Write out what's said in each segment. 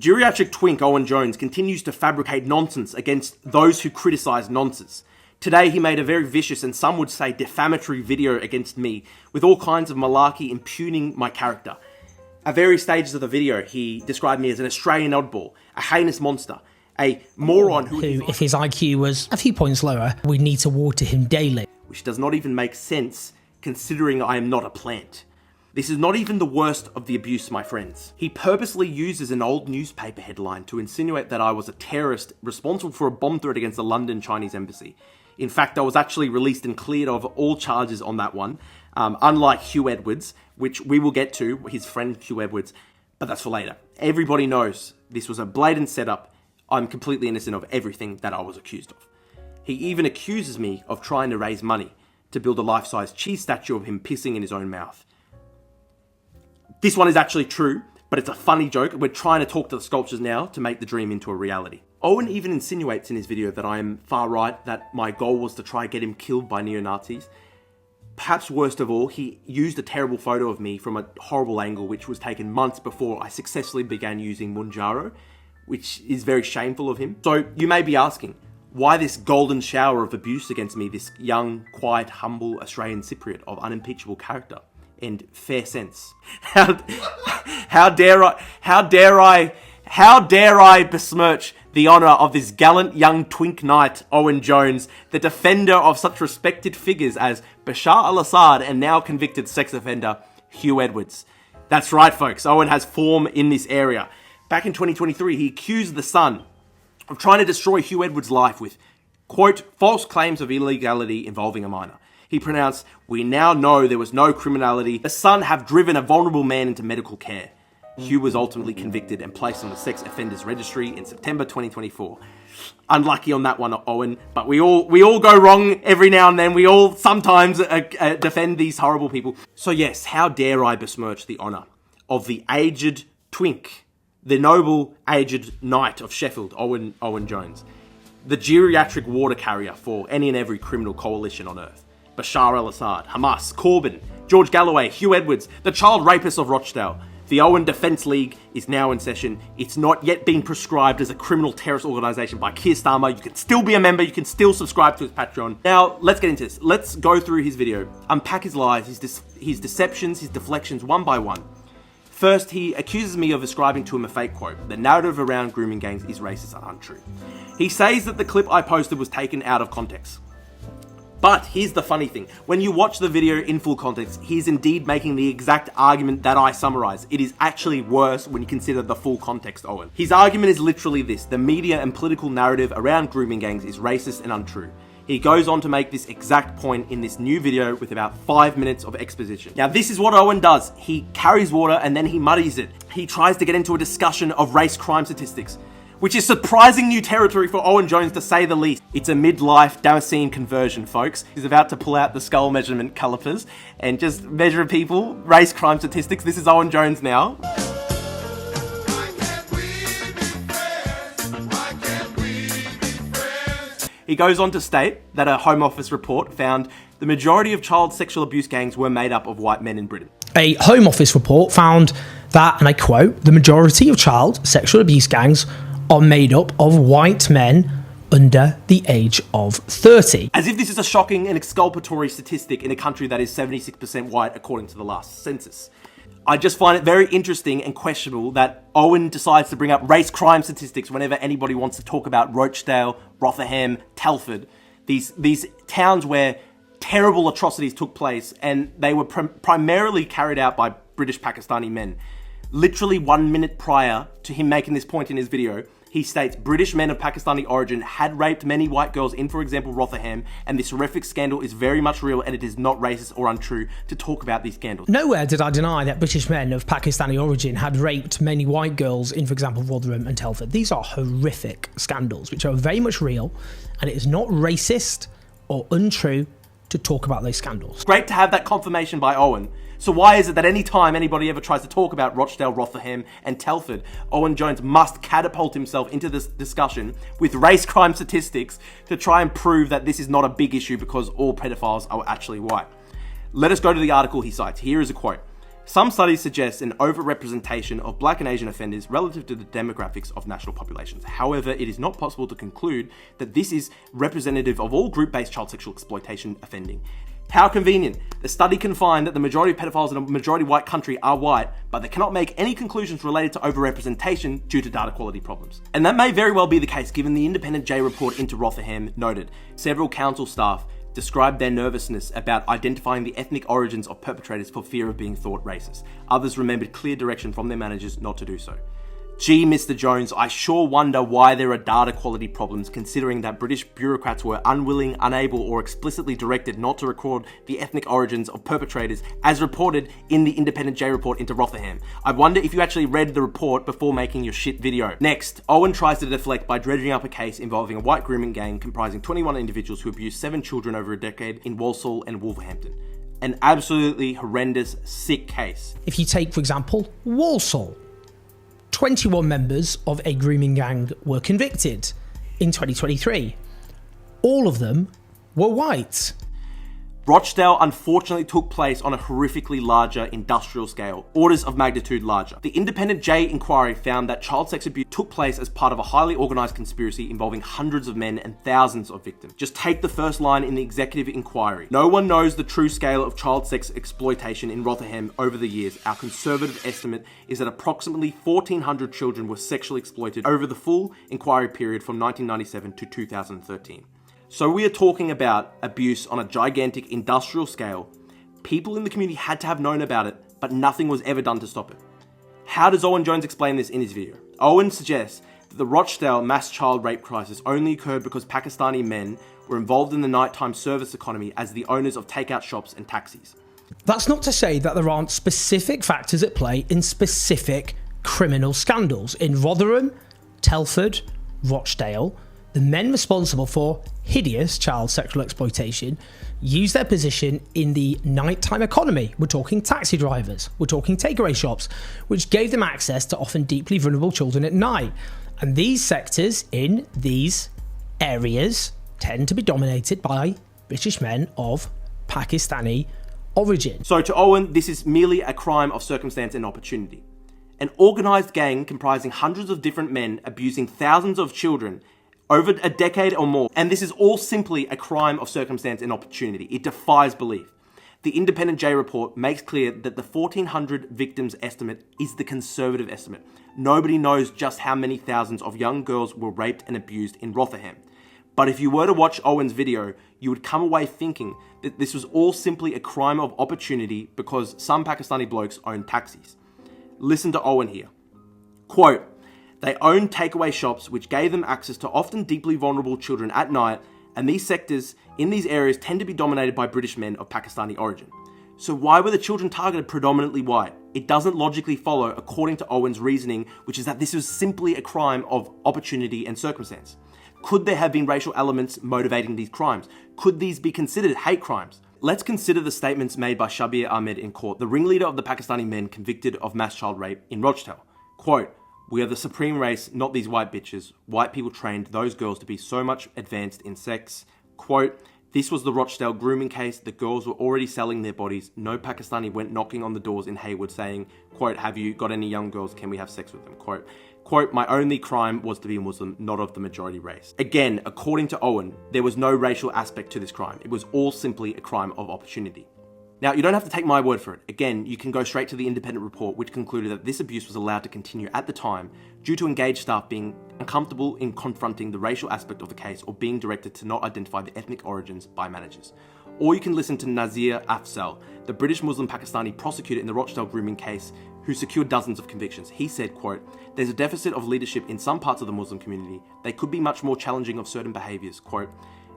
Geriatric twink Owen Jones continues to fabricate nonsense against those who criticise nonsense. Today he made a very vicious and some would say defamatory video against me with all kinds of malarkey impugning my character. At various stages of the video he described me as an Australian oddball, a heinous monster, a moron who if his IQ was a few points lower, we'd need to water him daily. Which does not even make sense considering I am not a plant. This is not even the worst of the abuse, my friends. He purposely uses an old newspaper headline to insinuate that I was a terrorist responsible for a bomb threat against the London Chinese embassy. In fact, I was actually released and cleared of all charges on that one, unlike Hugh Edwards, which we will get to, his friend Hugh Edwards, but that's for later. Everybody knows this was a blatant setup. I'm completely innocent of everything that I was accused of. He even accuses me of trying to raise money to build a life-size cheese statue of him pissing in his own mouth. This one is actually true, but it's a funny joke. We're trying to talk to the sculptures now to make the dream into a reality. Owen even insinuates in his video that I am far right, that my goal was to try and get him killed by neo-Nazis. Perhaps worst of all, he used a terrible photo of me from a horrible angle which was taken months before I successfully began using Munjaro, which is very shameful of him. So you may be asking, why this golden shower of abuse against me, this young, quiet, humble Australian Cypriot of unimpeachable character and fair sense? How dare I besmirch the honour of this gallant young twink knight, Owen Jones, the defender of such respected figures as Bashar al-Assad and now convicted sex offender Hugh Edwards. That's right, folks, Owen has form in this area. Back in 2023, he accused The Sun of trying to destroy Hugh Edwards' life with, quote, false claims of illegality involving a minor. He pronounced, "We now know there was no criminality. The Sun have driven a vulnerable man into medical care." Hugh was ultimately convicted and placed on the sex offenders registry in September 2024. Unlucky on that one, Owen, but we all go wrong every now and then. We all sometimes defend these horrible people. So yes, how dare I besmirch the honour of the aged twink, the noble aged knight of Sheffield, Owen Jones, the geriatric water carrier for any and every criminal coalition on earth. Bashar al-Assad, Hamas, Corbyn, George Galloway, Hugh Edwards, the child rapist of Rochdale. The Owen Defence League is now in session. It's not yet been prescribed as a criminal terrorist organisation by Keir Starmer. You can still be a member. You can still subscribe to his Patreon. Now, let's get into this. Let's go through his video, unpack his lies, his deceptions, his deflections one by one. First, he accuses me of ascribing to him a fake quote. The narrative around grooming gangs is racist and untrue. He says that the clip I posted was taken out of context. But here's the funny thing. When you watch the video in full context, he's indeed making the exact argument that I summarise. It is actually worse when you consider the full context, Owen. His argument is literally this: the media and political narrative around grooming gangs is racist and untrue. He goes on to make this exact point in this new video with about 5 minutes of exposition. Now, this is what Owen does. He carries water and then he muddies it. He tries to get into a discussion of race crime statistics, which is surprising new territory for Owen Jones, to say the least. It's a midlife Damascene conversion, folks. He's about to pull out the skull measurement calipers and just measure people, race crime statistics. This is Owen Jones now. He goes on to state that a Home Office report found the majority of child sexual abuse gangs were made up of white men in Britain. A Home Office report found that, and I quote, the majority of child sexual abuse gangs are made up of white men under the age of 30. As if this is a shocking and exculpatory statistic in a country that is 76% white according to the last census. I just find it very interesting and questionable that Owen decides to bring up race crime statistics whenever anybody wants to talk about Rochdale, Rotherham, Telford, these towns where terrible atrocities took place, and they were primarily carried out by British Pakistani men. Literally 1 minute prior to him making this point in his video, he states British men of Pakistani origin had raped many white girls in, for example, Rotherham, and this horrific scandal is very much real, and it is not racist or untrue to talk about these scandals. Nowhere did I deny that British men of Pakistani origin had raped many white girls in, for example, Rotherham and Telford. These are horrific scandals, which are very much real, and it is not racist or untrue to talk about those scandals. Great to have that confirmation by Owen. So why is it that any time anybody ever tries to talk about Rochdale, Rotherham and Telford, Owen Jones must catapult himself into this discussion with race crime statistics to try and prove that this is not a big issue because all pedophiles are actually white? Let us go to the article he cites. Here is a quote. Some studies suggest an overrepresentation of Black and Asian offenders relative to the demographics of national populations. However, it is not possible to conclude that this is representative of all group-based child sexual exploitation offending. How convenient. The study can find that the majority of pedophiles in a majority white country are white, but they cannot make any conclusions related to overrepresentation due to data quality problems. And that may very well be the case, given the independent J report into Rotherham noted several council staff described their nervousness about identifying the ethnic origins of perpetrators for fear of being thought racist. Others remembered clear direction from their managers not to do so. Gee, Mr. Jones, I sure wonder why there are data quality problems, considering that British bureaucrats were unwilling, unable, or explicitly directed not to record the ethnic origins of perpetrators as reported in the independent J report into Rotherham. I wonder if you actually read the report before making your shit video. Next, Owen tries to deflect by dredging up a case involving a white grooming gang comprising 21 individuals who abused 7 children over a decade in Walsall and Wolverhampton. An absolutely horrendous, sick case. If you take, for example, Walsall, 21 members of a grooming gang were convicted in 2023. All of them were white. Rochdale unfortunately took place on a horrifically larger industrial scale, orders of magnitude larger. The independent J inquiry found that child sex abuse took place as part of a highly organised conspiracy involving hundreds of men and thousands of victims. Just take the first line in the executive inquiry. No one knows the true scale of child sex exploitation in Rotherham over the years. Our conservative estimate is that approximately 1,400 children were sexually exploited over the full inquiry period from 1997 to 2013. So we are talking about abuse on a gigantic industrial scale. People in the community had to have known about it, but nothing was ever done to stop it. How does Owen Jones explain this in his video? Owen suggests that the Rochdale mass child rape crisis only occurred because Pakistani men were involved in the nighttime service economy as the owners of takeout shops and taxis. That's not to say that there aren't specific factors at play in specific criminal scandals. In Rotherham, Telford, Rochdale, the men responsible for hideous child sexual exploitation use their position in the nighttime economy. We're talking taxi drivers, we're talking takeaway shops, which gave them access to often deeply vulnerable children at night. And these sectors in these areas tend to be dominated by British men of Pakistani origin. So to Owen, this is merely a crime of circumstance and opportunity. An organised gang comprising hundreds of different men abusing thousands of children over a decade or more, and this is all simply a crime of circumstance and opportunity. It defies belief. The independent J report makes clear that the 1,400 victims estimate is the conservative estimate. Nobody knows just how many thousands of young girls were raped and abused in Rotherham. But if you were to watch Owen's video, you would come away thinking that this was all simply a crime of opportunity because some Pakistani blokes own taxis. Listen to Owen here. Quote, "They owned takeaway shops which gave them access to often deeply vulnerable children at night, and these sectors in these areas tend to be dominated by British men of Pakistani origin. So why were the children targeted predominantly white? It doesn't logically follow according to Owen's reasoning, which is that this was simply a crime of opportunity and circumstance. Could there have been racial elements motivating these crimes? Could these be considered hate crimes? Let's consider the statements made by Shabir Ahmed in court, the ringleader of the Pakistani men convicted of mass child rape in Rochdale. Quote, "We are the supreme race, not these white bitches. White people trained those girls to be so much advanced in sex." Quote, "This was the Rochdale grooming case. The girls were already selling their bodies. No Pakistani went knocking on the doors in Hayward saying, quote, 'Have you got any young girls? Can we have sex with them?' Quote, 'My only crime was to be Muslim, not of the majority race.'" Again, according to Owen, there was no racial aspect to this crime. It was all simply a crime of opportunity. Now, you don't have to take my word for it. Again, you can go straight to the independent report, which concluded that this abuse was allowed to continue at the time due to engaged staff being uncomfortable in confronting the racial aspect of the case or being directed to not identify the ethnic origins by managers. Or you can listen to Nazir Afzal, the British Muslim Pakistani prosecutor in the Rochdale grooming case, who secured dozens of convictions. He said, quote, "There's a deficit of leadership in some parts of the Muslim community. They could be much more challenging of certain behaviours." Quote,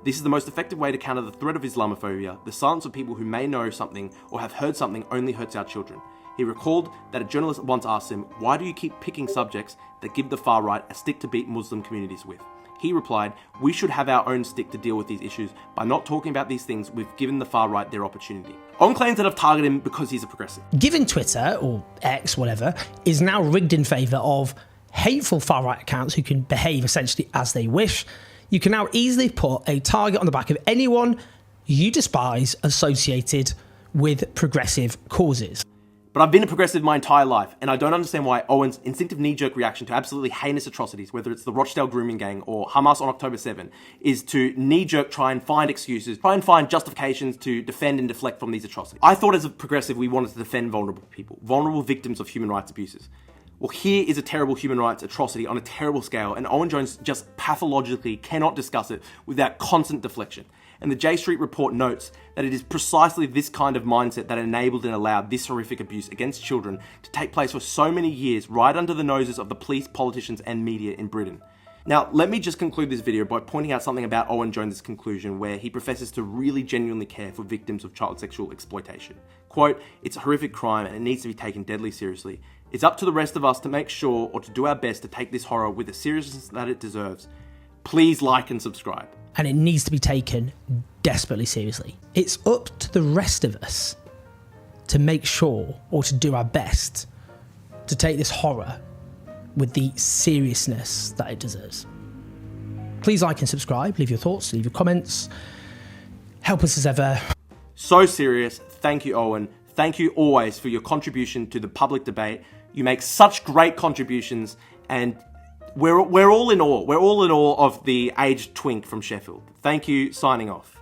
"This is the most effective way to counter the threat of Islamophobia. The silence of people who may know something or have heard something only hurts our children." He recalled that a journalist once asked him, "Why do you keep picking subjects that give the far right a stick to beat Muslim communities with?" He replied, "We should have our own stick to deal with these issues. By not talking about these things, we've given the far right their opportunity." On claims that have targeted him because he's a progressive. Given Twitter, or X, whatever, is now rigged in favour of hateful far-right accounts who can behave essentially as they wish, you can now easily put a target on the back of anyone you despise associated with progressive causes. But I've been a progressive my entire life, and I don't understand why Owen's instinctive knee-jerk reaction to absolutely heinous atrocities, whether it's the Rochdale grooming gang or Hamas on October 7, is to knee-jerk try and find excuses, try and find justifications to defend and deflect from these atrocities. I thought as a progressive we wanted to defend vulnerable people, vulnerable victims of human rights abuses. Well, here is a terrible human rights atrocity on a terrible scale, and Owen Jones just pathologically cannot discuss it without constant deflection. And the J Street report notes that it is precisely this kind of mindset that enabled and allowed this horrific abuse against children to take place for so many years right under the noses of the police, politicians and media in Britain. Now, let me just conclude this video by pointing out something about Owen Jones' conclusion where he professes to really genuinely care for victims of child sexual exploitation. Quote, "It's a horrific crime and it needs to be taken deadly seriously. It's up to the rest of us to make sure or to do our best to take this horror with the seriousness that it deserves. Please like and subscribe." And it needs to be taken desperately seriously. It's up to the rest of us to make sure or to do our best to take this horror with the seriousness that it deserves. Please like and subscribe, leave your thoughts, leave your comments. Help us as ever. So serious. Thank you, Owen. Thank you always for your contribution to the public debate. You make such great contributions, and we're all in awe. We're all in awe of the aged twink from Sheffield. Thank you. Signing off.